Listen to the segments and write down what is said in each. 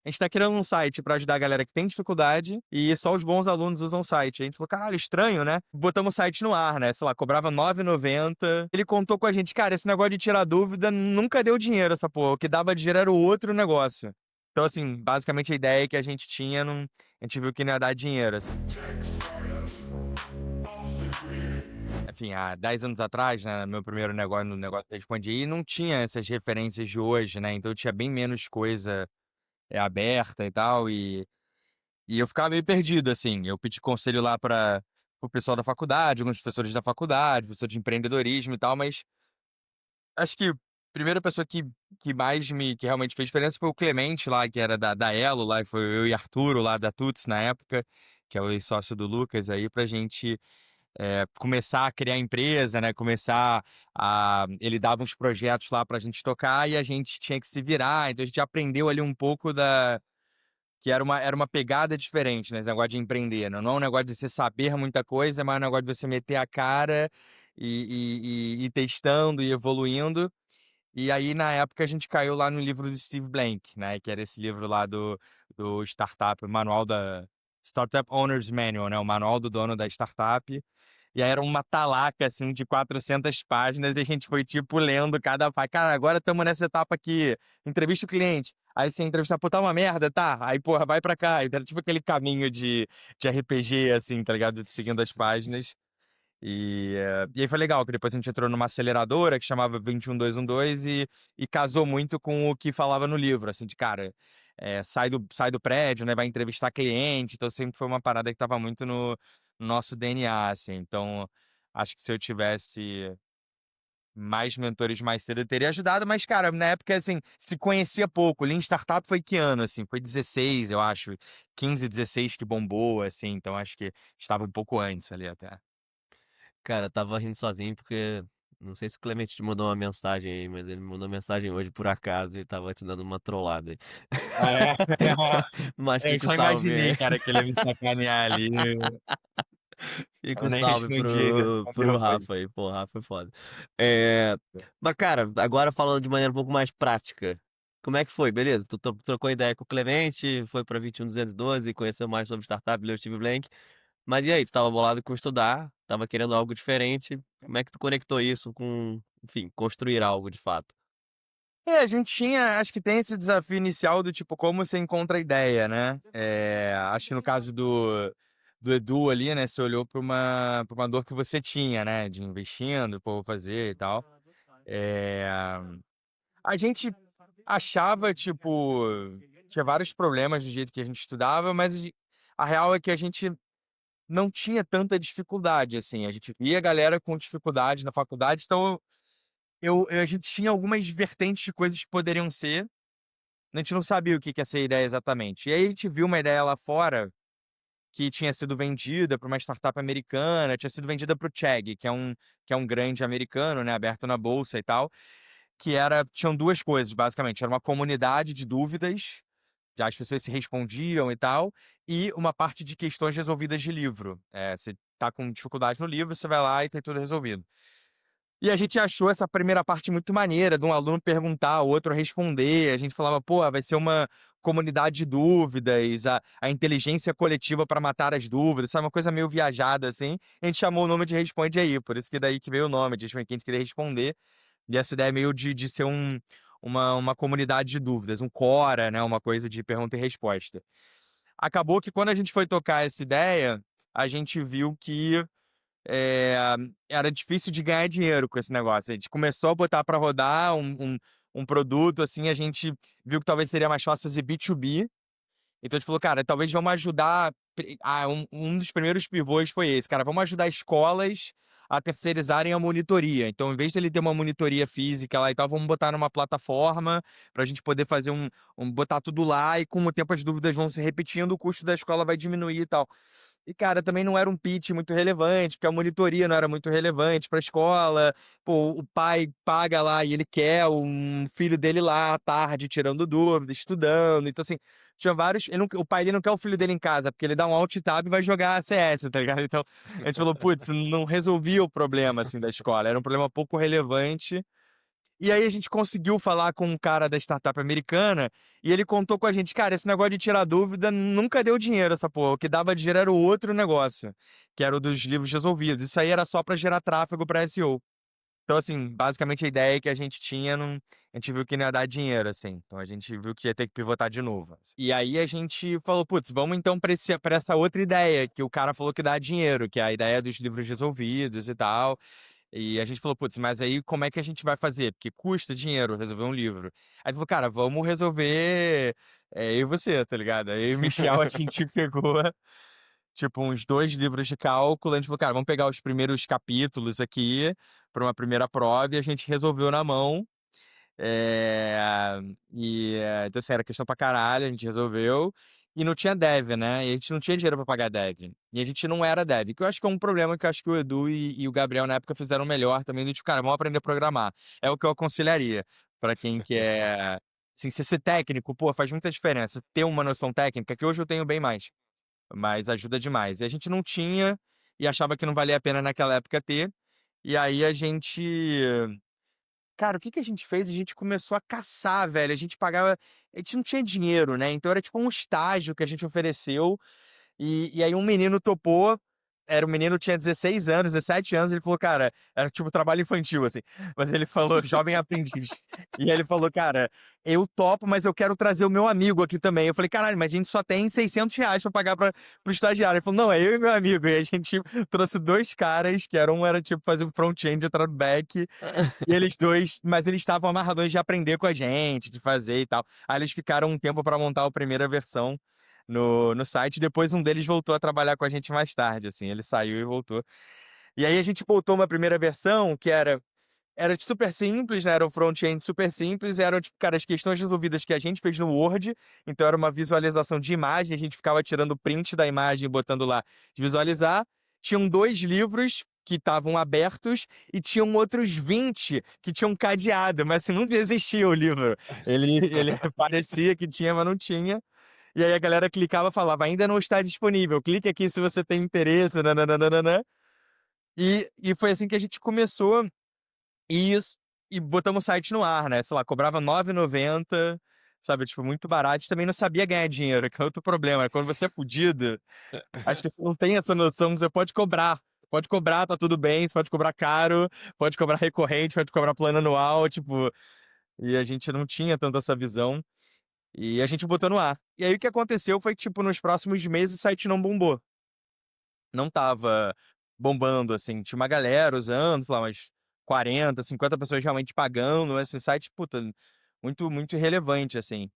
a gente tá criando um site pra ajudar a galera que tem dificuldade e só os bons alunos usam o site. A gente falou, caralho, estranho, né? Botamos o site no ar, né? Sei lá, cobrava R$ 9,90. Ele contou com a gente, cara, esse negócio de tirar dúvida nunca deu dinheiro, essa porra. O que dava dinheiro era o outro negócio. Então, assim, basicamente a ideia que a gente tinha, a gente viu que não ia dar dinheiro, assim. Enfim, há 10 anos atrás, né, meu primeiro negócio, no negócio da Respondi, não tinha essas referências de hoje, né? Então tinha bem menos coisa aberta e tal, e eu ficava meio perdido, assim. Eu pedi conselho lá para o pessoal da faculdade, alguns professores da faculdade, professor de empreendedorismo e tal, mas acho que a primeira pessoa que realmente fez diferença foi o Clemente lá, que era da Elo lá, que foi eu e Arturo lá da Tuts na época, que é o ex-sócio do Lucas aí, pra gente começar a criar empresa, né? Começar a. Ele dava uns projetos lá pra gente tocar e a gente tinha que se virar. Então a gente aprendeu ali um pouco da. Que era uma pegada diferente, né? Esse negócio de empreender, né? Não é um negócio de você saber muita coisa, mas é um negócio de você meter a cara e ir testando e evoluindo. E aí, na época, a gente caiu lá no livro do Steve Blank, né? Que era esse livro lá do Startup, o manual da Startup Owner's Manual, né? O manual do dono da startup. E aí era uma talaca, assim, de 400 páginas, e a gente foi, tipo, lendo cada página. Cara, agora estamos nessa etapa aqui, entrevista o cliente. Aí você entrevista, pô, tá uma merda, tá? Aí, porra, vai pra cá. Então, era tipo aquele caminho de RPG, assim, tá ligado? Seguindo as páginas. E aí foi legal, que depois a gente entrou numa aceleradora que chamava 21212 e casou muito com o que falava no livro, assim, de cara, sai do prédio, né, vai entrevistar cliente, então sempre foi uma parada que tava muito no nosso DNA, assim, então acho que se eu tivesse mais mentores mais cedo eu teria ajudado, mas, cara, na época, assim, se conhecia pouco, Lean Startup foi que ano, assim, foi 16, eu acho, 15, 16 que bombou, assim, então acho que estava um pouco antes ali até. Cara, eu tava rindo sozinho porque não sei se o Clemente te mandou uma mensagem aí, mas ele me mandou mensagem hoje por acaso e tava te dando uma trollada aí. Ah, é? Mas Eu fica o só salve imaginei, aí. cara, que ele ia me sacanear ali. Fica Eu o nem salve respondi, respondi pro depois. Rafa aí. Pô, o Rafa é foda. Mas, cara, agora falando de maneira um pouco mais prática. Como é que foi? Beleza, tu trocou ideia com o Clemente, foi pra 21212, conheceu mais sobre startup, leu o Steve Blank. Mas e aí, tu tava bolado com estudar, tava querendo algo diferente. Como é que tu conectou isso com, enfim, construir algo de fato? A gente tinha, acho que tem esse desafio inicial do tipo, como você encontra a ideia, né? Acho que no caso do Edu ali, né, você olhou pra uma dor que você tinha, né, de investindo, pô, vou fazer e tal. É, a gente achava, tipo, tinha vários problemas do jeito que a gente estudava, mas a real é que a gente não tinha tanta dificuldade, assim. A gente via a galera com dificuldade na faculdade, então a gente tinha algumas vertentes de coisas que poderiam ser. A gente não sabia o que que ia ser a ideia exatamente. E aí a gente viu uma ideia lá fora que tinha sido vendida para uma startup americana, tinha sido vendida para o Chegg, que é um grande americano, né, aberto na bolsa e tal, tinham duas coisas, basicamente. Era uma comunidade de dúvidas, já as pessoas se respondiam e tal, e uma parte de questões resolvidas de livro. Você tá com dificuldade no livro, você vai lá e tem tudo resolvido. E a gente achou essa primeira parte muito maneira, de um aluno perguntar, o outro responder. A gente falava, pô, vai ser uma comunidade de dúvidas, a inteligência coletiva para matar as dúvidas, sabe? Uma coisa meio viajada, assim. A gente chamou o nome de Responde Aí, por isso que daí que veio o nome, de que a gente queria responder. E essa ideia meio de ser uma comunidade de dúvidas, um Quora, né? Uma coisa de pergunta e resposta. Acabou que quando a gente foi tocar essa ideia, a gente viu que é, era difícil de ganhar dinheiro com esse negócio. A gente começou a botar para rodar um produto, assim, a gente viu que talvez seria mais fácil fazer B2B. Então a gente falou, cara, talvez vamos ajudar. Um dos primeiros pivôs foi esse, cara, vamos ajudar escolas a terceirizarem a monitoria. Então, em vez de ele ter uma monitoria física lá e tal, vamos botar numa plataforma para a gente poder fazer botar tudo lá e com o tempo as dúvidas vão se repetindo, o custo da escola vai diminuir e tal. E, cara, também não era um pitch muito relevante, porque a monitoria não era muito relevante para a escola. Pô, o pai paga lá e ele quer um filho dele lá à tarde, tirando dúvida, estudando. Então, assim, tinha vários. O pai dele não quer o filho dele em casa, porque ele dá um alt tab e vai jogar CS, tá ligado? Então, a gente falou, putz, não resolvia o problema, assim, da escola. Era um problema pouco relevante. E aí a gente conseguiu falar com um cara da startup americana e ele contou com a gente, cara, esse negócio de tirar dúvida nunca deu dinheiro, essa porra. O que dava dinheiro era o outro negócio, que era o dos livros resolvidos. Isso aí era só pra gerar tráfego pra SEO. Então, assim, basicamente a ideia que a gente tinha, não, a gente viu que não ia dar dinheiro, assim. Então a gente viu que ia ter que pivotar de novo. E aí a gente falou, putz, vamos então pra essa outra ideia, que o cara falou que dá dinheiro, que é a ideia dos livros resolvidos e tal. E a gente falou, putz, mas aí como é que a gente vai fazer? Porque custa dinheiro resolver um livro. Aí ele falou, cara, vamos resolver eu e você, tá ligado? Aí eu e o Michel, a gente pegou, tipo, uns 2 livros de cálculo. A gente falou, cara, vamos pegar os primeiros capítulos aqui para uma primeira prova e a gente resolveu na mão. Então, assim, era questão pra caralho, a gente resolveu. E não tinha dev, né? E a gente não tinha dinheiro pra pagar dev. E a gente não era dev. Que eu acho que é um problema que eu acho que o Edu e o Gabriel na época fizeram melhor também, do tipo, cara, vamos aprender a programar. É o que eu aconselharia pra quem quer. Assim, ser técnico, pô, faz muita diferença. Ter uma noção técnica, que hoje eu tenho bem mais. Mas ajuda demais. E a gente não tinha e achava que não valia a pena naquela época ter. E aí a gente. Cara, o que que a gente fez? A gente começou a caçar, velho. A gente pagava. A gente não tinha dinheiro, né? Então era tipo um estágio que a gente ofereceu. E aí um menino topou. Era um menino, tinha 16 anos, 17 anos. Ele falou, cara, era tipo trabalho infantil, assim. Mas ele falou, jovem aprendiz. E aí ele falou, cara, eu topo, mas eu quero trazer o meu amigo aqui também. Eu falei, caralho, mas a gente só tem R$ 600 pra pagar pro estagiário. Ele falou, não, é eu e meu amigo. E a gente trouxe 2 caras, que um era tipo fazer o front-end e outro era o back. E eles dois, mas eles estavam amarradões de aprender com a gente, de fazer e tal. Aí eles ficaram um tempo para montar a primeira versão no site. Depois um deles voltou a trabalhar com a gente mais tarde, assim. Ele saiu e voltou. E aí a gente voltou uma primeira versão que era super simples, né? Era um front-end super simples, eram, tipo, cara, as questões resolvidas que a gente fez no Word, então era uma visualização de imagem, a gente ficava tirando print da imagem e botando lá de visualizar. Tinham 2 livros que estavam abertos e tinham outros 20 que tinham cadeado, mas assim, não existia o livro. Ele parecia que tinha, mas não tinha. E aí a galera clicava e falava, ainda não está disponível, clique aqui se você tem interesse, nananana. E foi assim que a gente começou. Isso, e botamos o site no ar, né? Sei lá, cobrava R$ 9,90, sabe? Tipo, muito barato. A gente também não sabia ganhar dinheiro, que é outro problema. Quando você é fudido, acho que você não tem essa noção, você pode cobrar. Pode cobrar, tá tudo bem, você pode cobrar caro, pode cobrar recorrente, pode cobrar plano anual, tipo. E a gente não tinha tanto essa visão. E a gente botou no ar. E aí o que aconteceu foi que, tipo, nos próximos meses o site não bombou. Não tava bombando, assim. Tinha uma galera usando, sei lá, umas 40, 50 pessoas realmente pagando. Esse site, puta, muito, muito irrelevante, assim.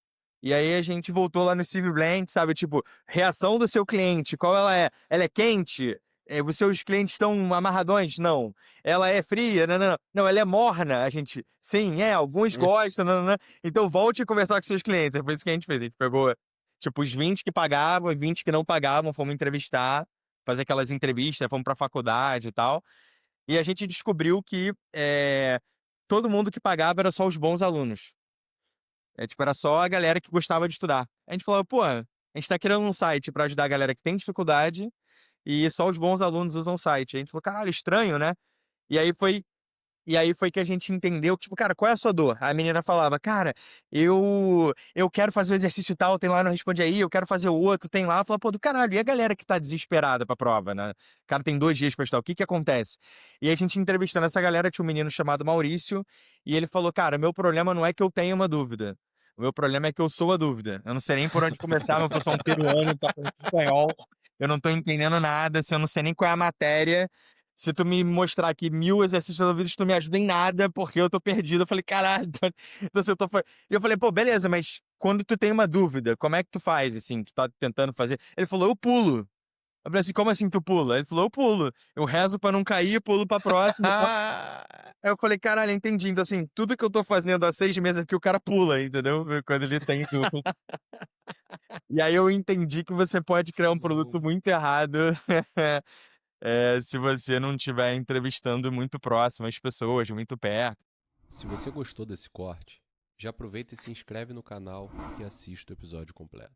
E aí a gente voltou lá no Steve Blank, sabe? Tipo, reação do seu cliente, qual ela é? Ela é quente? Os seus clientes estão amarradões? Não. Ela é fria? Não, não, não. Não, ela é morna. A gente, sim, alguns gostam, não, não, não. Então volte a conversar com seus clientes. É por isso que a gente fez. A gente pegou, tipo, os 20 que pagavam e 20 que não pagavam, fomos entrevistar, fazer aquelas entrevistas, fomos pra faculdade e tal. E a gente descobriu que todo mundo que pagava era só os bons alunos. Tipo, era só a galera que gostava de estudar. A gente falou, pô, a gente tá criando um site pra ajudar a galera que tem dificuldade e só os bons alunos usam o site. A gente falou, caralho, estranho, né? E aí foi e aí foi que a gente entendeu, tipo, cara, qual é a sua dor? A menina falava, cara, eu quero fazer o exercício tal, tem lá, não responde aí, eu quero fazer o outro, tem lá. Fala, pô, do caralho, e a galera que tá desesperada pra prova, né? O cara tem 2 dias pra estudar, o que que acontece? E aí a gente entrevistando essa galera, tinha um menino chamado Maurício, e ele falou, cara, meu problema não é que eu tenha uma dúvida. O meu problema é que eu sou a dúvida. Eu não sei nem por onde começar, mas eu sou um peruano, tá falando espanhol, eu não tô entendendo nada, se eu não sei nem qual é a matéria. Se tu me mostrar aqui 1.000 exercícios resolvidos, tu me ajuda em nada, porque eu tô perdido. Eu falei, caralho. Então, assim, E eu falei, pô, beleza, mas quando tu tem uma dúvida, como é que tu faz, assim? Tu tá tentando fazer? Ele falou, eu pulo. Eu falei assim, como assim tu pula? Ele falou, eu pulo. Eu rezo pra não cair, pulo pra próxima. Aí eu falei, caralho, entendi. Então, assim, tudo que eu tô fazendo há 6 meses aqui, o cara pula, entendeu? Quando ele tem dúvida. E aí eu entendi que você pode criar um produto muito errado. Se você não estiver entrevistando muito próximo as pessoas, muito perto. Se você gostou desse corte, já aproveita e se inscreve no canal e assiste o episódio completo.